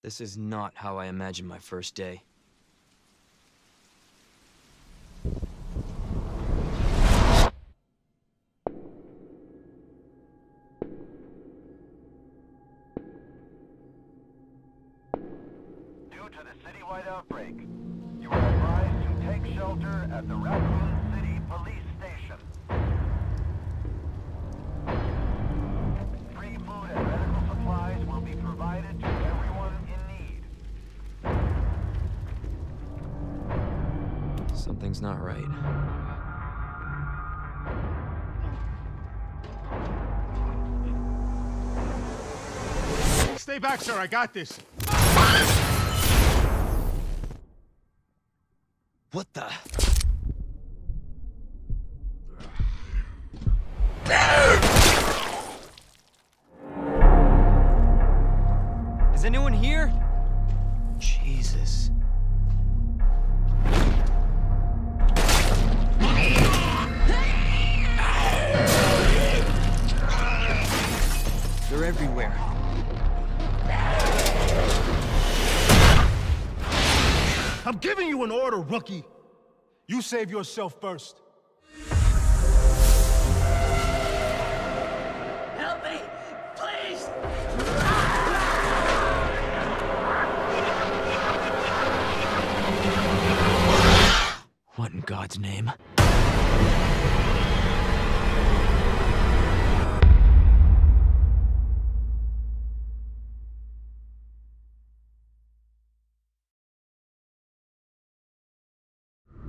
This is not how I imagined my first day. Due to the citywide outbreak, you are advised to take shelter at the Raccoon City Police Station. Free food and medical supplies will be provided to everyone in need. Something's not right. Stay back, sir. I got this. What the? Is anyone here? Jesus. They're everywhere. I'm giving you an order, rookie. You save yourself first. Help me! Please! What in God's name?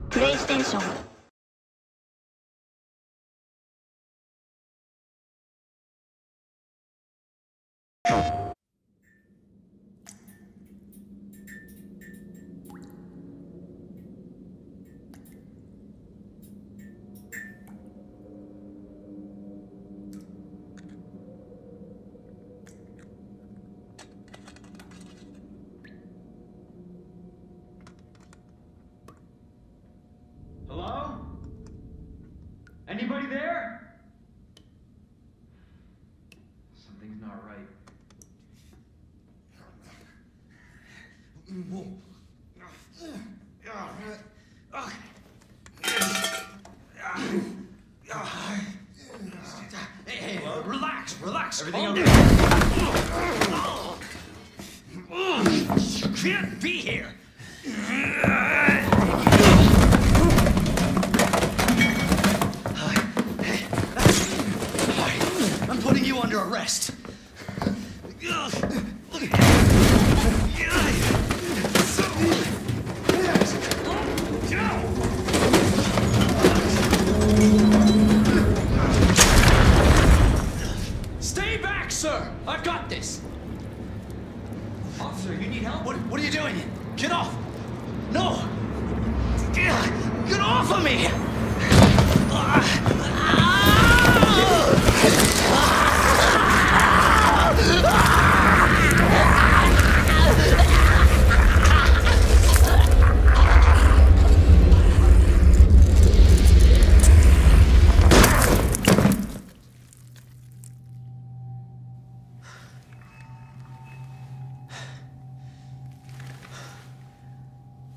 PlayStation. Hello? Anybody there? Something's not right. Hey, relax. Everything Calm okay? down. You can't be here. I'm putting you under arrest. Stay back, sir! I've got this! Officer, you need help? What are you doing? Get off! No! Get off of me!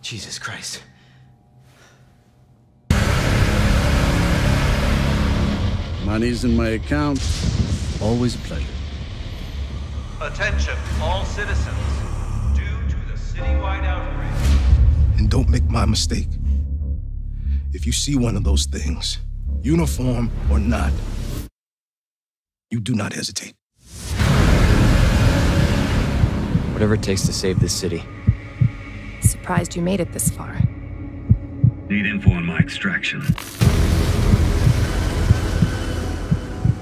Jesus Christ. Money's in my account. Always a pleasure. Attention, all citizens. Due to the citywide outbreak. And don't make my mistake. If you see one of those things, uniform or not, you do not hesitate. Whatever it takes to save this city. Surprised you made it this far. Need info on my extraction.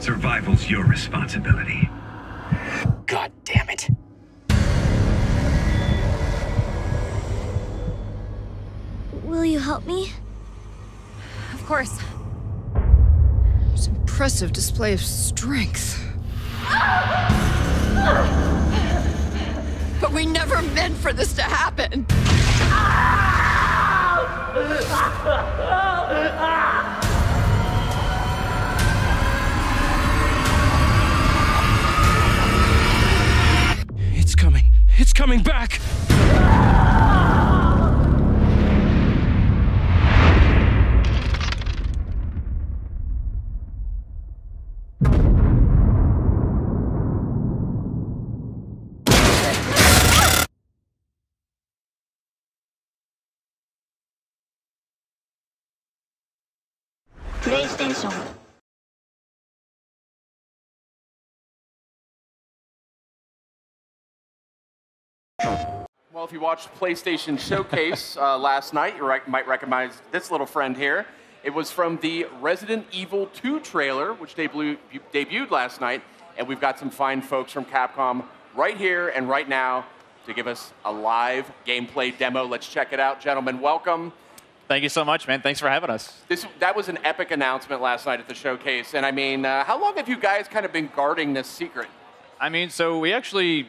Survival's your responsibility. God damn it. Will you help me? Of course. It's an impressive display of strength. But we never meant for this to happen. It's coming. It's coming back! PlayStation. Well, if you watched PlayStation Showcase last night, you might recognize this little friend here. It was from the Resident Evil 2 trailer, which debuted last night, and we've got some fine folks from Capcom right here and right now to give us a live gameplay demo. Let's check it out. Gentlemen, welcome. Thank you so much, man. Thanks for having us. That was an epic announcement last night at the showcase, and I mean, how long have you guys kind of been guarding this secret? I mean, so we actually,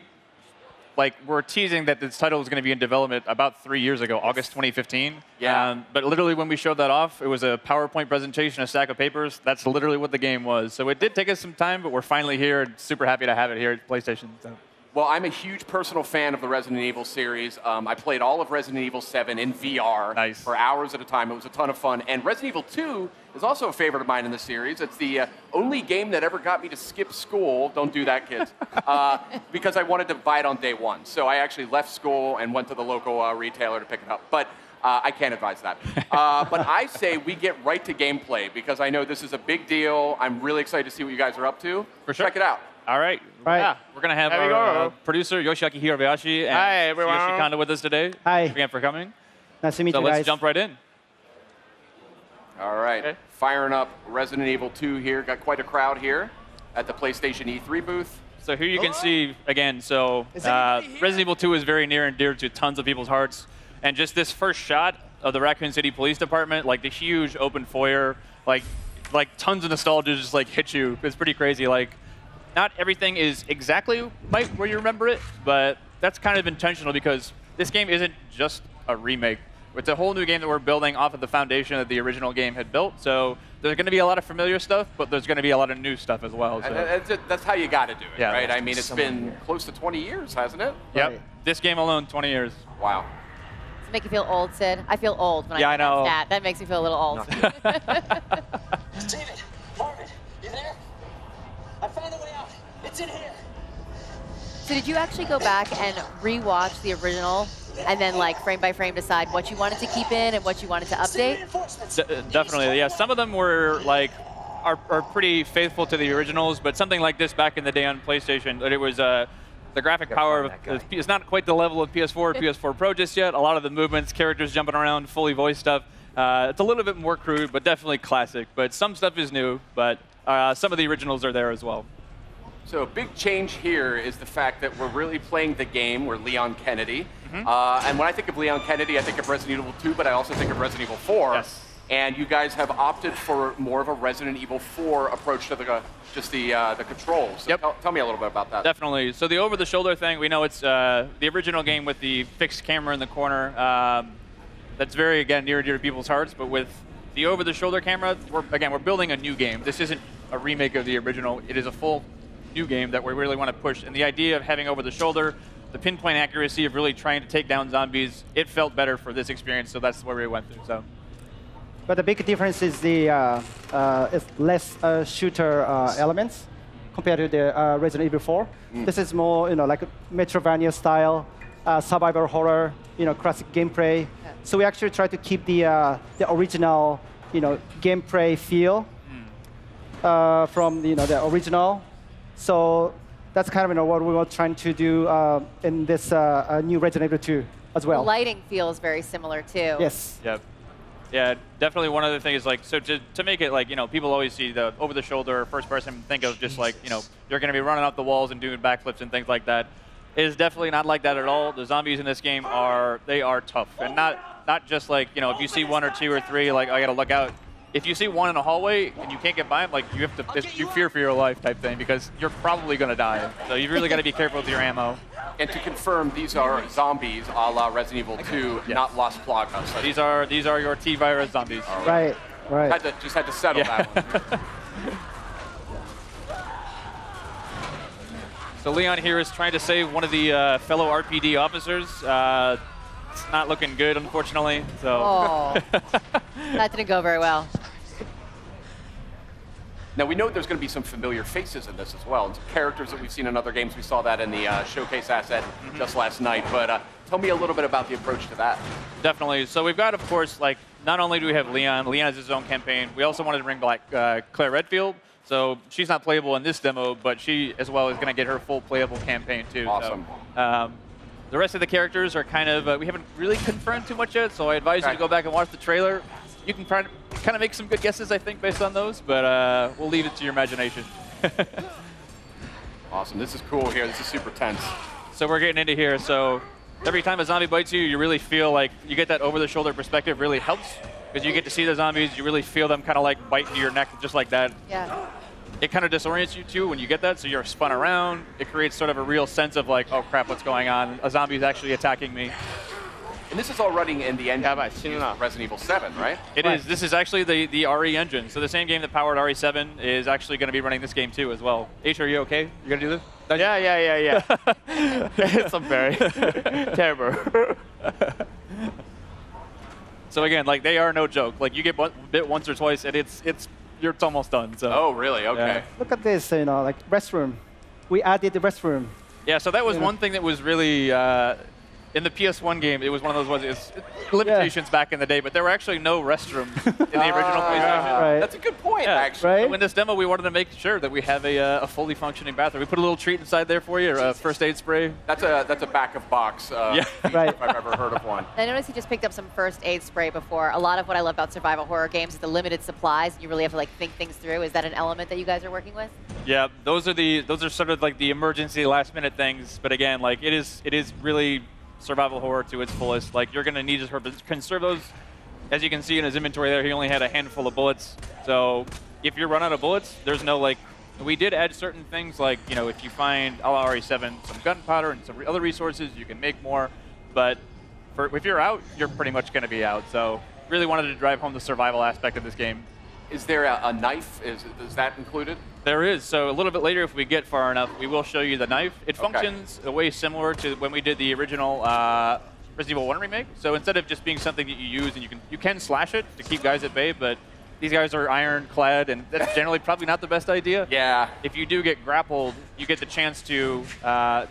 we're teasing that this title was going to be in development about 3 years ago, August 2015. Yeah. But literally when we showed that off, it was a PowerPoint presentation, a stack of papers. That's literally what the game was. So it did take us some time, but we're finally here and super happy to have it here at PlayStation. So. Well, I'm a huge personal fan of the Resident Evil series. I played all of Resident Evil 7 in VR for hours at a time. It was a ton of fun. And Resident Evil 2 is also a favorite of mine in the series. It's the only game that ever got me to skip school. Don't do that, kids. Because I wanted to buy it on day one. So I actually left school and went to the local retailer to pick it up. But I can't advise that. But I say we get right to gameplay because I know this is a big deal. I'm really excited to see what you guys are up to. For sure. Check it out. All right. Yeah, we're going to have our producer, Yoshiaki Hirabayashi, and Yoshi Kondo with us today. Hi. Thanks again for coming. Nice to meet you guys. So let's guys. jump right in. All right. Okay. Firing up Resident Evil 2 here. Got quite a crowd here at the PlayStation E3 booth. So here you can see, again, so Resident Evil 2 is very near and dear to tons of people's hearts. And just this first shot of the Raccoon City Police Department, the huge open foyer, like tons of nostalgia just hit you. It's pretty crazy. Not everything is exactly where you remember it, but that's kind of intentional because this game isn't just a remake. It's a whole new game that we're building off of the foundation that the original game had built. So there's going to be a lot of familiar stuff, but there's going to be a lot of new stuff as well. So. That's how you got to do it, yeah. Right? I mean, it's been close to 20 years, hasn't it? Yep. Right. This game alone, 20 years. Wow. Does it make you feel old, Sid? I feel old when I know that. That makes me feel a little old. David, Marvin, you there? I found a way out. It's in here. So did you actually go back and re-watch the original and then frame by frame decide what you wanted to keep in and what you wanted to update? Definitely, yeah. Some of them were are pretty faithful to the originals, but something like this back in the day on PlayStation, it was the graphic power of it's not quite the level of PS4 or PS4 Pro just yet. A lot of the movements, characters jumping around, fully voiced stuff. It's a little bit more crude, but definitely classic. But some stuff is new, but some of the originals are there as well. So a big change here is the fact that we're really playing the game. We're Leon Kennedy. And when I think of Leon Kennedy, I think of Resident Evil 2, but I also think of Resident Evil 4. Yes. And you guys have opted for more of a Resident Evil 4 approach to the controls. So yep. Tell me a little bit about that. Definitely. So the over-the-shoulder thing, we know it's the original game with the fixed camera in the corner. That's very, again, near and dear to people's hearts. But with the over-the-shoulder camera, we're building a new game. This isn't a remake of the original. It is a full new game that we really want to push. And the idea of having over-the-shoulder, the pinpoint accuracy of really trying to take down zombies, it felt better for this experience. So that's where we went through. So. But the big difference is the it's less shooter elements compared to the Resident Evil 4. This is more, like a Metroidvania style, survival horror, classic gameplay. So we actually try to keep the original, gameplay feel from the original. So that's kind of what we were trying to do in this new Resident Evil 2 as well. The lighting feels very similar too. Yes. Yep. Yeah, definitely one other thing is so to make it people always see the over-the-shoulder first person, think of just you're going to be running up the walls and doing backflips and things like that. It is definitely not like that at all. The zombies in this game are tough, and not just if you see one or two or three, I got to look out. If you see one in a hallway and you can't get by them, you have to you fear for your life type thing because you're probably going to die. So you really got to be careful with your ammo. And to confirm, these are zombies a la Resident Evil 2, not Las Plagas. So these are your T-virus zombies. Right. Just had to settle that one. So Leon here is trying to save one of the fellow RPD officers. It's not looking good, unfortunately. So. Oh, that didn't go very well. Now, we know there's going to be some familiar faces in this as well, and some characters that we've seen in other games. We saw that in the showcase asset just last night. But tell me a little bit about the approach to that. Definitely. So we've got, of course, like, not only do we have Leon has his own campaign, we also wanted to bring back Claire Redfield. So she's not playable in this demo, but she, as well, is going to get her full playable campaign, too. Awesome. So, the rest of the characters are kind of, we haven't really confirmed too much yet, so I advise you to go back and watch the trailer. You can kind of make some good guesses, I think, based on those, but we'll leave it to your imagination. Awesome. This is cool here. This is super tense. So we're getting into here. So every time a zombie bites you, you really feel like you get that over-the-shoulder perspective really helps, because you get to see the zombies. You really feel them kind of like bite into your neck just like that. Yeah. It kind of disorients you, too, when you get that, so you're spun around. It creates sort of a real sense of like, oh, crap, what's going on? A zombie's actually attacking me. And this is all running in the engine of Resident Evil 7, right? It is. This is actually the RE engine. So the same game that powered RE7 is actually going to be running this game, too, as well. H, are you okay? You going to do this? Yeah. It's very terrible. So again, like, they are no joke. Like, you get bit once or twice, and it's almost done. So. Oh, really? Okay. Yeah. Look at this, like restroom. We added the restroom. Yeah, so that was one thing that was really, in the PS1 game, it was one of those limitations back in the day, but there were actually no restrooms in the original PlayStation. Right. That's a good point, actually. Right? So in this demo, we wanted to make sure that we have a fully functioning bathroom. We put a little treat inside there for you, a first aid spray. That's a backup box, Right. if I've ever heard of one. I noticed you just picked up some first aid spray before. A lot of what I love about survival horror games is the limited supplies. You really have to like think things through. Is that an element that you guys are working with? Yeah, those are sort of like the emergency last minute things. But again, like it is really survival horror to its fullest. Like you're gonna need to conserve those. As you can see in his inventory there, he only had a handful of bullets. So if you run out of bullets, there's no like. We did add certain things like, you know, if you find a la RE7 some gunpowder and some other resources, you can make more. But if you're out, you're pretty much going to be out. So really wanted to drive home the survival aspect of this game. Is there a knife? Is that included? There is. So a little bit later, if we get far enough, we will show you the knife. It functions a way similar to when we did the original Resident Evil 1 remake. So instead of just being something that you use and you can slash it to keep guys at bay, but these guys are ironclad, and that's generally probably not the best idea. Yeah. If you do get grappled, you get the chance to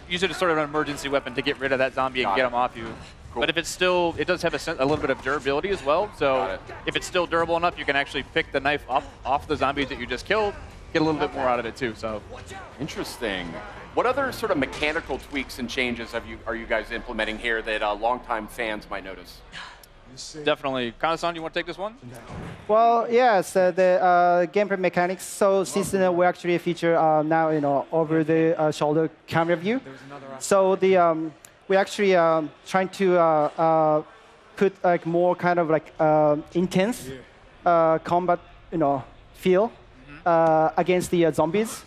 use it as sort of an emergency weapon to get rid of that zombie and get them off you. Cool. But if it's still, it does have a little bit of durability as well. So if it's still durable enough, you can actually pick the knife off the zombies that you just killed, get a little bit more out of it too. So interesting. What other sort of mechanical tweaks and changes are you guys implementing here that longtime fans might notice? Definitely. Kana-san, you want to take this one? Well, yes, the gameplay mechanics. So since we actually feature now, over the shoulder camera view. So we actually trying to put like more kind of like intense combat, feel against the zombies.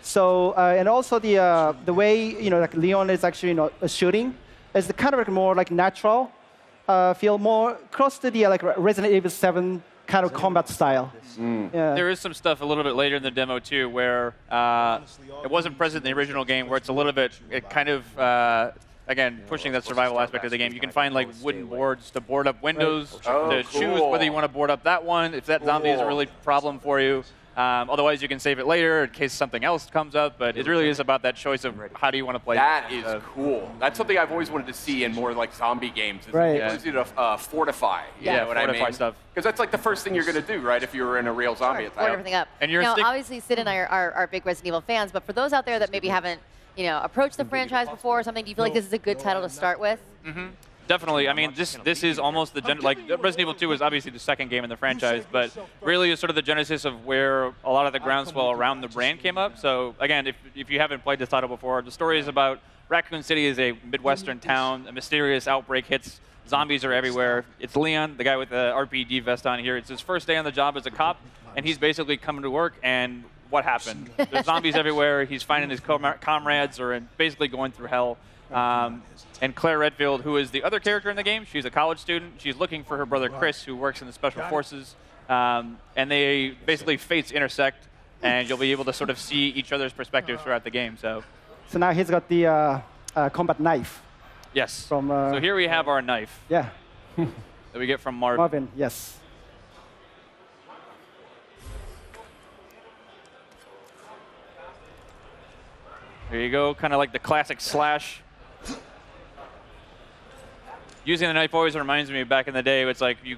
So and also the way like Leon is actually shooting is kind of like more like natural. Feel more close to the like Resident Evil 7 kind of combat style. Yeah. There is some stuff a little bit later in the demo too, where it wasn't present in the original game, where it's a little bit, again, pushing that survival aspect of the game. You can find like wooden boards to board up windows, to choose whether you want to board up that one, if that zombie is a really problem for you. Otherwise, you can save it later in case something else comes up, but it really is about that choice of how do you want to play. That is cool. That's something I've always wanted to see in more like zombie games. Is the ability to fortify. You know what fortify I mean? Stuff. Because that's like the first thing you're going to do, right, if you were in a real zombie attack. Board everything up. And you're obviously, Sid and I are big Resident Evil fans, but for those out there that maybe haven't, approached the franchise before or something, do you feel like this is a good title to start with? Mm-hmm. Definitely. I mean, this is almost the like Resident Evil 2 is obviously the second game in the franchise, but really is sort of the genesis of where a lot of the groundswell around the brand came up. So again, if you haven't played this title before, the story is about Raccoon City is a Midwestern town. A mysterious outbreak hits. Zombies are everywhere. It's Leon, the guy with the RPD vest on here. It's his first day on the job as a cop, and he's basically coming to work, and what happened? There's zombies everywhere. He's finding his comrades are basically going through hell. And Claire Redfield, who is the other character in the game, she's a college student. She's looking for her brother Chris, who works in the Special Forces. And they basically fates intersect, and you'll be able to sort of see each other's perspectives throughout the game. So So now he's got the combat knife. Yes. From, so here we have our knife. Yeah. That we get from Marvin. Marvin, yes. There you go, kind of like the classic slash. Using the knife always reminds me of back in the day. It's like you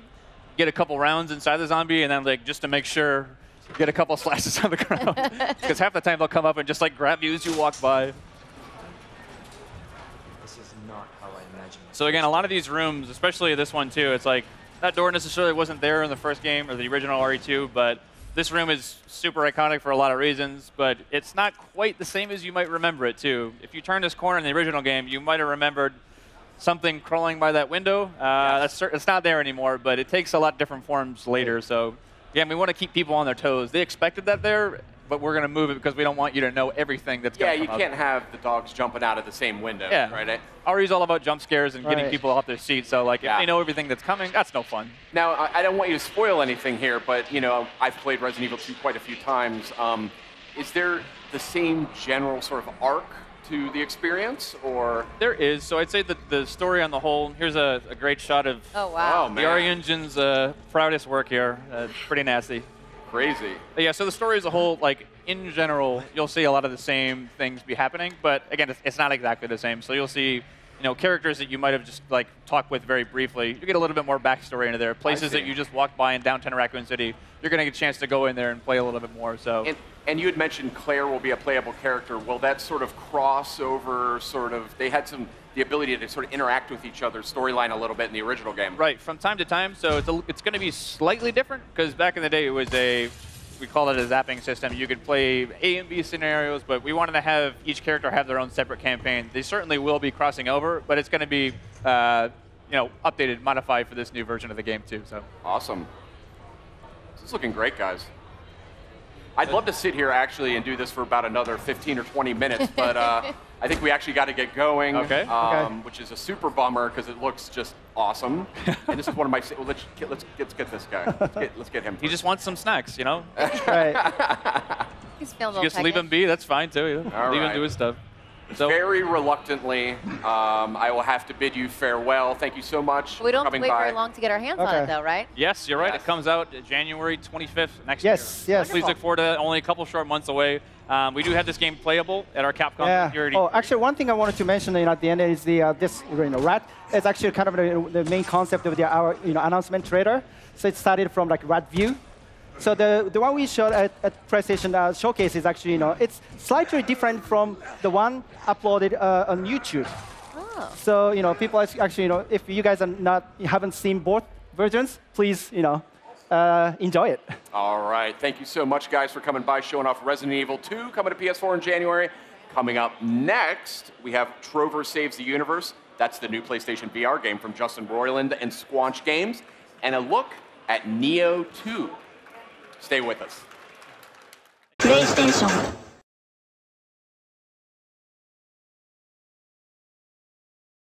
get a couple rounds inside the zombie, and then like just to make sure, get a couple slashes on the ground. Because half the time they'll come up and just like grab you as you walk by. This is not how I imagined it. So again, a lot of these rooms, especially this one too, it's like that door necessarily wasn't there in the first game or the original RE2, but this room is super iconic for a lot of reasons, but it's not quite the same as you might remember it too. If you turn this corner in the original game, you might have remembered something crawling by that window. It's not there anymore, but it takes a lot different forms later. So again, we want to keep people on their toes. They expected that there, but we're going to move it because we don't want you to know everything that's going to come up. Yeah, you can't have the dogs jumping out of the same window, yeah. right? RE's all about jump scares and getting people off their seats. So like, if they know everything that's coming, that's no fun. Now, I don't want you to spoil anything here, but you know, I've played Resident Evil 2 quite a few times. Is there the same general sort of arc to the experience, or? There is. So I'd say that the story on the whole, here's a great shot of the RE Engine's proudest work here. Pretty nasty. Crazy. But yeah, so the story as a whole, like in general, you'll see a lot of the same things be happening, but again, it's not exactly the same. So you'll see, you know, characters that you might have just like talked with very briefly. You get a little bit more backstory into there. Places that you just walked by in downtown Raccoon City, you're going to get a chance to go in there and play a little bit more. So. And you had mentioned Claire will be a playable character. Will that sort of cross over, they had the ability to sort of interact with each other's storyline a little bit in the original game. Right, from time to time. So it's going to be slightly different, because back in the day it was we call it a zapping system. You could play A and B scenarios, but we wanted to have each character have their own separate campaign. They certainly will be crossing over, but it's going to be you know, updated, modified for this new version of the game too. So awesome. This is looking great, guys. I'd love to sit here actually and do this for about another 15 or 20 minutes, but I think we actually got to get going, which is a super bummer because it looks just awesome. And this is one of my. Well, let's get this guy. Let's get him. He just wants some snacks, you know. Right. He's feeling a little just leave him be. That's fine too. You know? Leave him do his stuff. So, very reluctantly, I will have to bid you farewell. Thank you so much. We don't have for to coming wait by. very long to get our hands on it, though, right? Yes, you're right. Yes. It comes out January 25th next year. Yes. Please look forward to that. Only a couple short months away. We do have this game playable at our Capcom security. Oh, actually, one thing I wanted to mention at the end is this rat. It's actually kind of the main concept of our announcement trailer. So it started from like rat view. So the one we showed at PlayStation Showcase is actually, it's slightly different from the one uploaded on YouTube. Oh. So, people actually, if you guys haven't seen both versions, please, enjoy it. All right. Thank you so much, guys, for coming by, showing off Resident Evil 2, coming to PS4 in January. Coming up next, we have Trover Saves the Universe. That's the new PlayStation VR game from Justin Roiland and Squanch Games. And a look at Neo 2. Stay with us. PlayStation